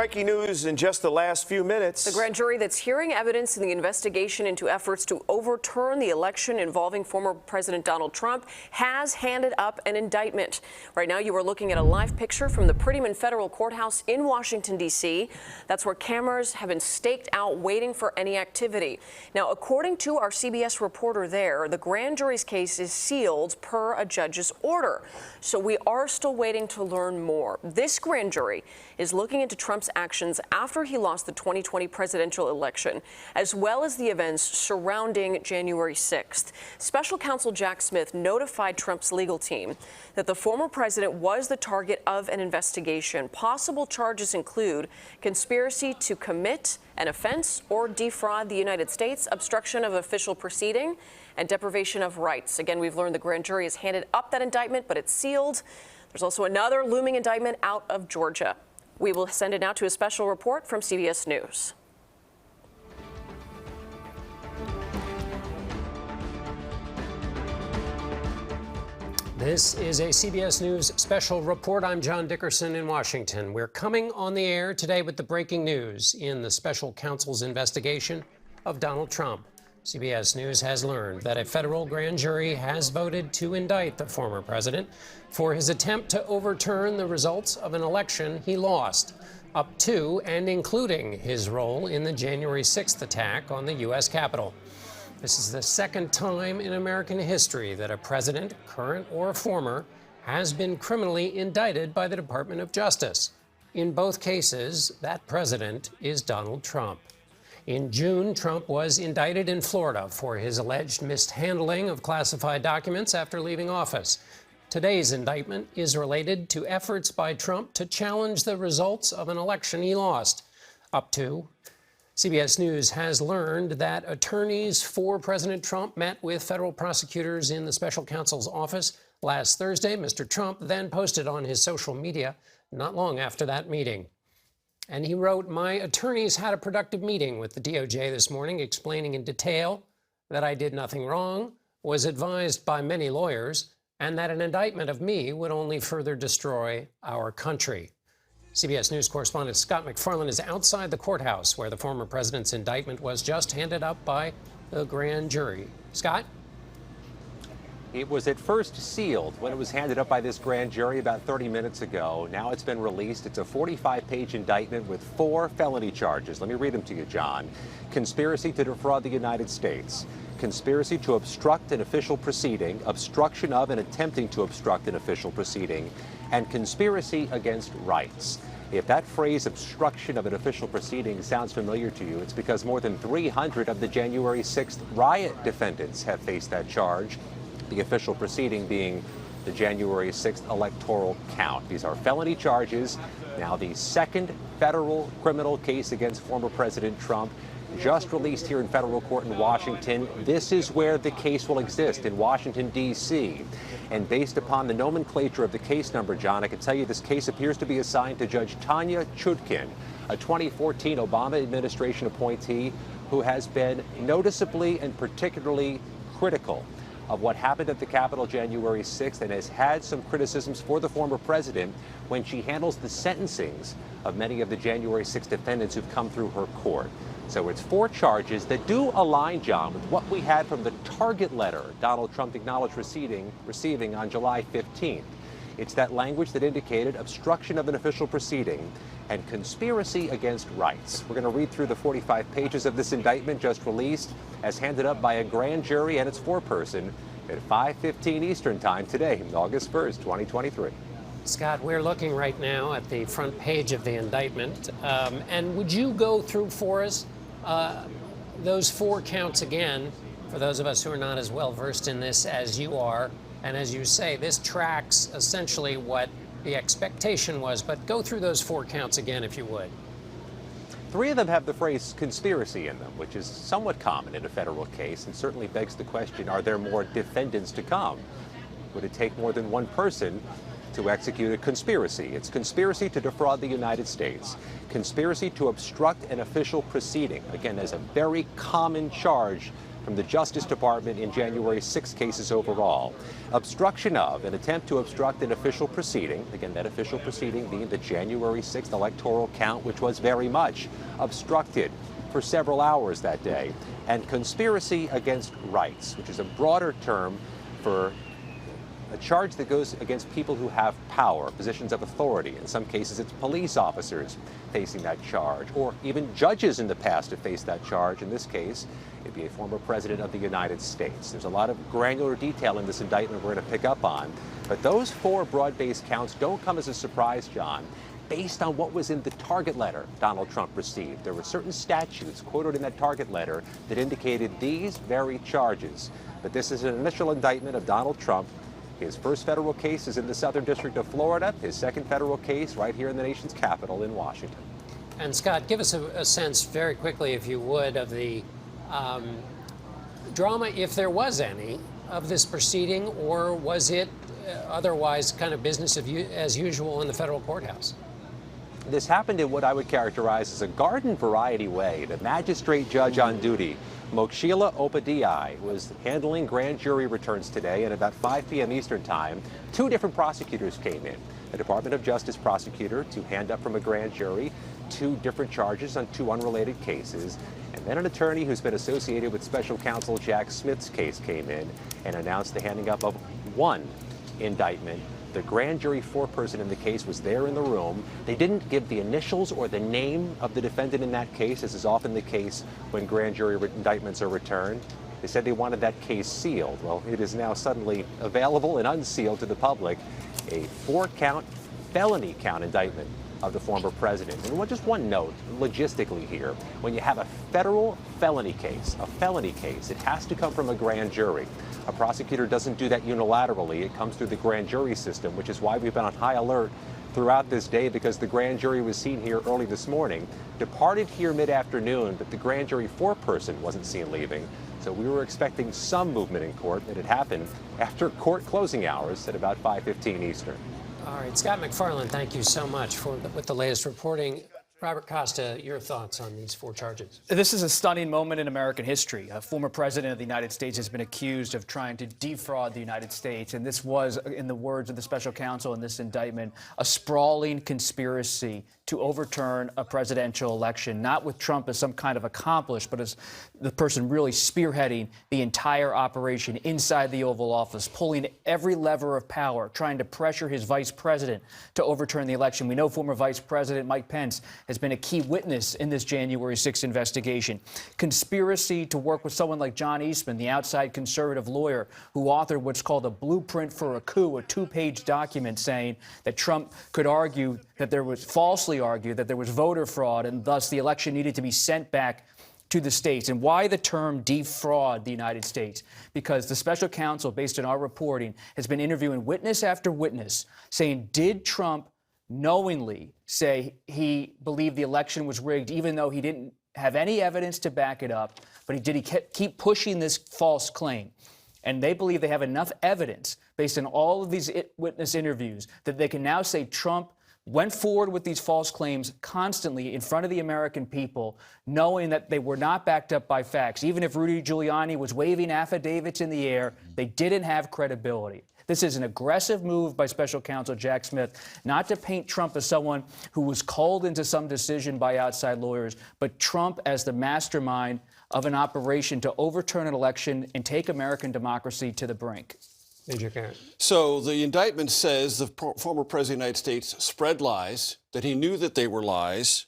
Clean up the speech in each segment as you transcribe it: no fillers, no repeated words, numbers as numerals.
Breaking news in just the last few minutes. The grand jury that's hearing evidence in the investigation into efforts to overturn the election involving former President Donald Trump has handed up an indictment. Right now, you are looking at a live picture from the Prettyman Federal Courthouse in Washington, D.C. That's where cameras have been staked out waiting for any activity. Now, according to our CBS reporter there, the grand jury's case is sealed per a judge's order. So we are still waiting to learn more. This grand jury is looking into Trump's actions after he lost the 2020 presidential election, as well as the events surrounding January 6th. Special counsel Jack Smith notified Trump's legal team that the former president was the target of an investigation. Possible charges include conspiracy to commit an offense or defraud the United States, obstruction of official proceeding, and deprivation of rights. Again, we've learned the grand jury has handed up that indictment, but it's sealed. There's also another looming indictment out of Georgia. We will send it now to a special report from CBS News. This is a CBS News special report. I'm John Dickerson in Washington. We're coming on the air today with the breaking news in the special counsel's investigation of Donald Trump. CBS News has learned that a federal grand jury has voted to indict the former president for his attempt to overturn the results of an election he lost, up to and including his role in the January 6th attack on the U.S. Capitol. This is the second time in American history that a president, current or former, has been criminally indicted by the Department of Justice. In both cases, that president is Donald Trump. In June, Trump was indicted in Florida for his alleged mishandling of classified documents after leaving office. Today's indictment is related to efforts by Trump to challenge the results of an election he lost. Up to. CBS News has learned that attorneys for President Trump met with federal prosecutors in the special counsel's office last Thursday. Mr. Trump then posted on his social media not long after that meeting. And he wrote, "My attorneys had a productive meeting with the DOJ this morning, explaining in detail that I did nothing wrong, was advised by many lawyers, and that an indictment of me would only further destroy our country." CBS News correspondent Scott MacFarlane is outside the courthouse where the former president's indictment was just handed up by the grand jury. Scott? It was at first sealed when it was handed up by this grand jury about 30 minutes ago. Now it's been released. It's a 45-page indictment with 4 felony charges. Let me read them to you, John. Conspiracy to defraud the United States. Conspiracy to obstruct an official proceeding, obstruction of and attempting to obstruct an official proceeding, and conspiracy against rights. If that phrase, obstruction of an official proceeding, sounds familiar to you, it's because more than 300 of the January 6th riot defendants have faced that charge. The official proceeding being the January 6th electoral count. These are felony charges. Now the second federal criminal case against former President Trump, just released here in federal court in Washington. This is where the case will exist, in Washington, D.C. And based upon the nomenclature of the case number, John, I can tell you this case appears to be assigned to Judge Tanya Chutkin, a 2014 Obama administration appointee who has been noticeably and particularly critical of what happened at the Capitol January 6th and has had some criticisms for the former president when she handles the sentencings of many of the January 6th defendants who've come through her court. So it's 4 charges that do align, John, with what we had from the target letter Donald Trump acknowledged receiving on July 15th. It's that language that indicated obstruction of an official proceeding and conspiracy against rights. We're going to read through the 45 pages of this indictment just released, as handed up by a grand jury and its foreperson at 5:15 Eastern Time today, August 1st, 2023. Scott, we're looking right now at the front page of the indictment. And would you go through for us those 4 counts again, for those of us who are not as well versed in this as you are? And as you say, this tracks essentially what the expectation was. But go through those 4 counts again, if you would. 3 of them have the phrase conspiracy in them, which is somewhat common in a federal case and certainly begs the question, are there more defendants to come? Would it take more than one person to execute a conspiracy? It's conspiracy to defraud the United States, conspiracy to obstruct an official proceeding. Again, there's a very common charge from the Justice Department in January's 6 cases overall. Obstruction of, an attempt to obstruct an official proceeding, again, that official proceeding being the January 6th electoral count, which was very much obstructed for several hours that day, and conspiracy against rights, which is a broader term for a charge that goes against people who have power, positions of authority. In some cases, it's police officers facing that charge, or even judges in the past have faced that charge. In this case, it'd be a former president of the United States. There's a lot of granular detail in this indictment we're going to pick up on. But those 4 broad-based counts don't come as a surprise, John, based on what was in the target letter Donald Trump received. There were certain statutes quoted in that target letter that indicated these very charges. But this is an initial indictment of Donald Trump. His first federal case is in the Southern District of Florida. His second federal case right here in the nation's capital in Washington. And Scott, give us a sense very quickly, if you would, of the drama, if there was any, of this proceeding, or was it otherwise kind of business as usual in the federal courthouse? This happened in what I would characterize as a garden variety way. The magistrate judge on duty, Mokshila Upadhyay, was handling grand jury returns today, and about 5 p.m. Eastern time, 2 different prosecutors came in. A Department of Justice prosecutor to hand up from a grand jury 2 different charges on 2 unrelated cases, and then an attorney who's been associated with special counsel Jack Smith's case came in and announced the handing up of 1 indictment. The grand jury foreperson in the case was there in the room. They didn't give the initials or the name of the defendant in that case, as is often the case when grand jury indictments are returned. They said they wanted that case sealed. Well, it is now suddenly available and unsealed to the public. A 4-count felony count indictment of the former president. And just one note, logistically here, when you have a federal felony case, it has to come from a grand jury. A prosecutor doesn't do that unilaterally. It comes through the grand jury system, which is why we've been on high alert throughout this day, because the grand jury was seen here early this morning, departed here mid-afternoon, but the grand jury foreperson wasn't seen leaving. So we were expecting some movement in court. It had happened after court closing hours at about 5:15 Eastern. All right, Scott McFarland, thank you so much with the latest reporting. Robert Costa, your thoughts on these 4 charges? This is a stunning moment in American history. A former president of the United States has been accused of trying to defraud the United States. And this was, in the words of the special counsel in this indictment, a sprawling conspiracy to overturn a presidential election, not with Trump as some kind of accomplice, but as the person really spearheading the entire operation inside the Oval Office, pulling every lever of power, trying to pressure his vice president to overturn the election. We know former Vice President Mike Pence has been a key witness in this January 6th investigation. Conspiracy to work with someone like John Eastman, the outside conservative lawyer who authored what's called a blueprint for a coup, a 2-page document saying that Trump could falsely argue that there was voter fraud, and thus the election needed to be sent back to the states. And why the term defraud the United States? Because the special counsel, based on our reporting, has been interviewing witness after witness saying, did Trump knowingly say he believed the election was rigged, even though he didn't have any evidence to back it up, but did he keep pushing this false claim? And they believe they have enough evidence based on all of these witness interviews that they can now say Trump went forward with these false claims constantly in front of the American people, knowing that they were not backed up by facts. Even if Rudy Giuliani was waving affidavits in the air, they didn't have credibility. This is an aggressive move by special counsel Jack Smith, not to paint Trump as someone who was called into some decision by outside lawyers, but Trump as the mastermind of an operation to overturn an election and take American democracy to the brink. So the indictment says the former president of the United States spread lies, that he knew that they were lies,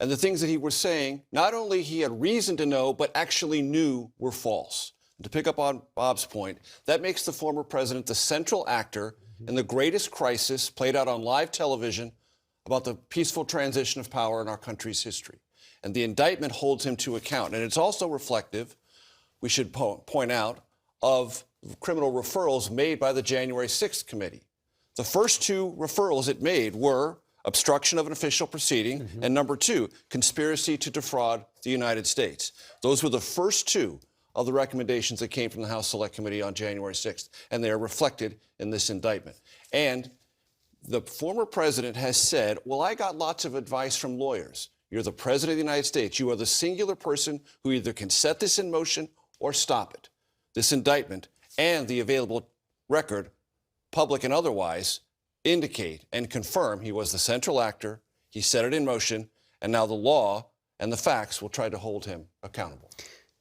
and the things that he was saying, not only he had reason to know, but actually knew were false. And to pick up on Bob's point, that makes the former president the central actor in the greatest crisis played out on live television about the peaceful transition of power in our country's history. And the indictment holds him to account. And it's also reflective, we should point out, of criminal referrals made by the January 6th committee. The first 2 referrals it made were obstruction of an official proceeding, and number 2, conspiracy to defraud the United States. Those were the first 2 of the recommendations that came from the House Select Committee on January 6th, and they are reflected in this indictment. And the former president has said, well, I got lots of advice from lawyers. You're the president of the United States. You are the singular person who either can set this in motion or stop it. This indictment and the available record, public and otherwise, indicate and confirm he was the central actor, he set it in motion, and now the law and the facts will try to hold him accountable.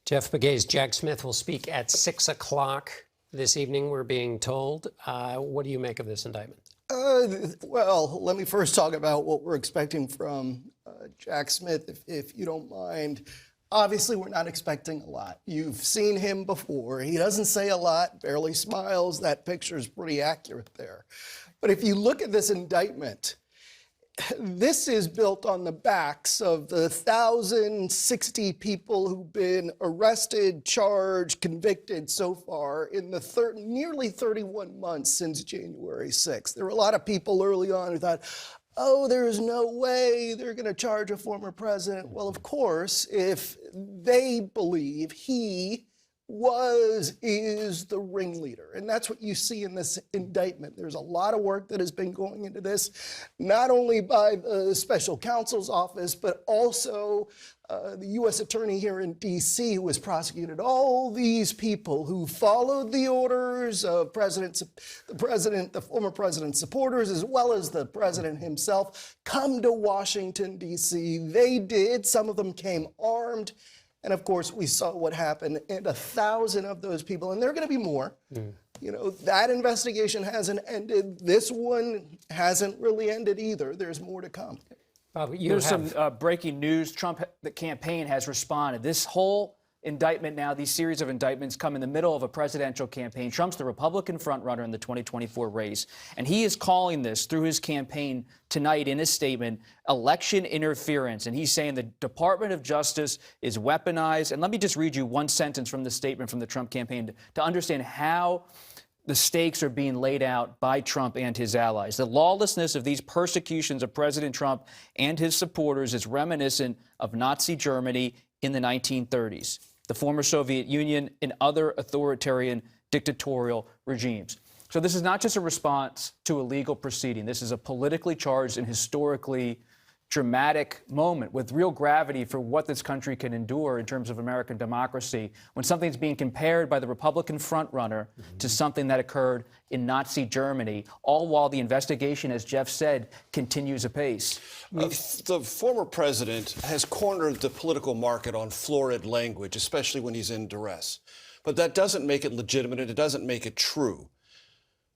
Jeff Begay's Jack Smith will speak at 6 o'clock this evening, we're being told. What do you make of this indictment? Well, let me first talk about what we're expecting from Jack Smith, if you don't mind. Obviously, we're not expecting a lot. You've seen him before. He doesn't say a lot, barely smiles. That picture is pretty accurate there. But if you look at this indictment, this is built on the backs of the 1,060 people who've been arrested, charged, convicted so far in the nearly 31 months since January 6th. There were a lot of people early on who thought, oh, there's no way they're going to charge a former president. Well, of course, if they believe he is the ringleader. And that's what you see in this indictment. There's a lot of work that has been going into this, not only by the special counsel's office, but also the U.S. attorney here in D.C. who has prosecuted all these people who followed the orders of the former president's supporters, as well as the president himself, come to Washington, D.C. They did. Some of them came armed. And of course, we saw what happened, and 1,000 of those people, and there are going to be more. You know, that investigation hasn't ended. This one hasn't really ended either. There's more to come. Bob, There's some breaking news. Trump, the campaign, has responded. This whole indictment now, these series of indictments come in the middle of a presidential campaign. Trump's the Republican frontrunner in the 2024 race, and he is calling this, through his campaign tonight in his statement, election interference. And he's saying the Department of Justice is weaponized. And let me just read you one sentence from the statement from the Trump campaign to understand how the stakes are being laid out by Trump and his allies. The lawlessness of these persecutions of President Trump and his supporters is reminiscent of Nazi Germany in the 1930s, the former Soviet Union, and other authoritarian dictatorial regimes. So this is not just a response to a legal proceeding. This is a politically charged and historically dramatic moment with real gravity for what this country can endure in terms of American democracy when something's being compared by the Republican frontrunner to something that occurred in Nazi Germany, all while the investigation, as Jeff said, continues apace. The former president has cornered the political market on florid language, especially when he's in duress. But that doesn't make it legitimate, and it doesn't make it true.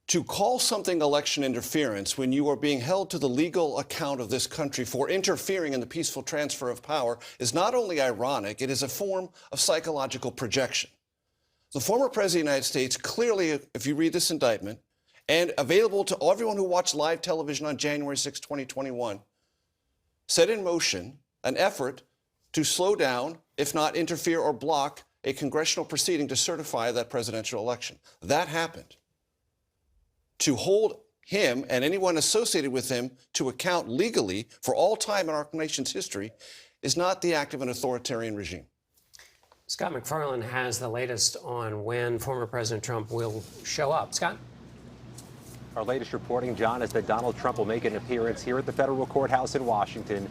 To call something election interference when you are being held to the legal account of this country for interfering in the peaceful transfer of power is not only ironic, it is a form of psychological projection. The former president of the United States clearly, if you read this indictment, and available to everyone who watched live television on January 6, 2021, set in motion an effort to slow down, if not interfere or block, a congressional proceeding to certify that presidential election. That happened. To hold him and anyone associated with him to account legally for all time in our nation's history is not the act of an authoritarian regime. Scott McFarland has the latest on when former President Trump will show up. Scott? Our latest reporting, John, is that Donald Trump will make an appearance here at the federal courthouse in Washington,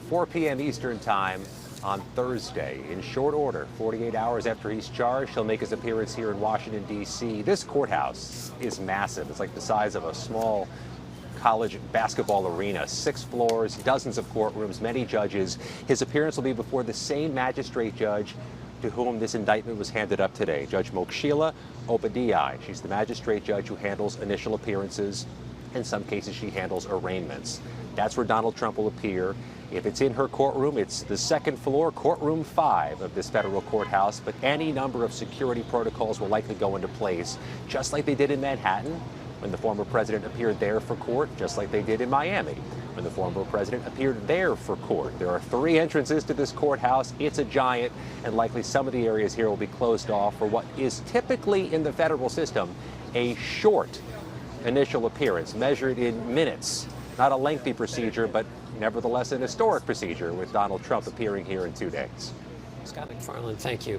4 p.m. Eastern time on Thursday. In short order, 48 hours after he's charged, he'll make his appearance here in Washington, D.C. This courthouse is massive. It's like the size of a small college basketball arena. 6 floors, dozens of courtrooms, many judges. His appearance will be before the same magistrate judge to whom this indictment was handed up today, Judge Mokshila Obadiah. She's the magistrate judge who handles initial appearances. In some cases, she handles arraignments. That's where Donald Trump will appear. If it's in her courtroom, it's the 2nd floor, courtroom 5 of this federal courthouse, but any number of security protocols will likely go into place, just like they did in Manhattan when the former president appeared there for court, just like they did in Miami when the former president appeared there for court. There are 3 entrances to this courthouse. It's a giant, and likely some of the areas here will be closed off for what is typically in the federal system a short initial appearance, measured in minutes. Not a lengthy procedure, but nevertheless an historic procedure with Donald Trump appearing here in 2 days. Scott McFarland, thank you.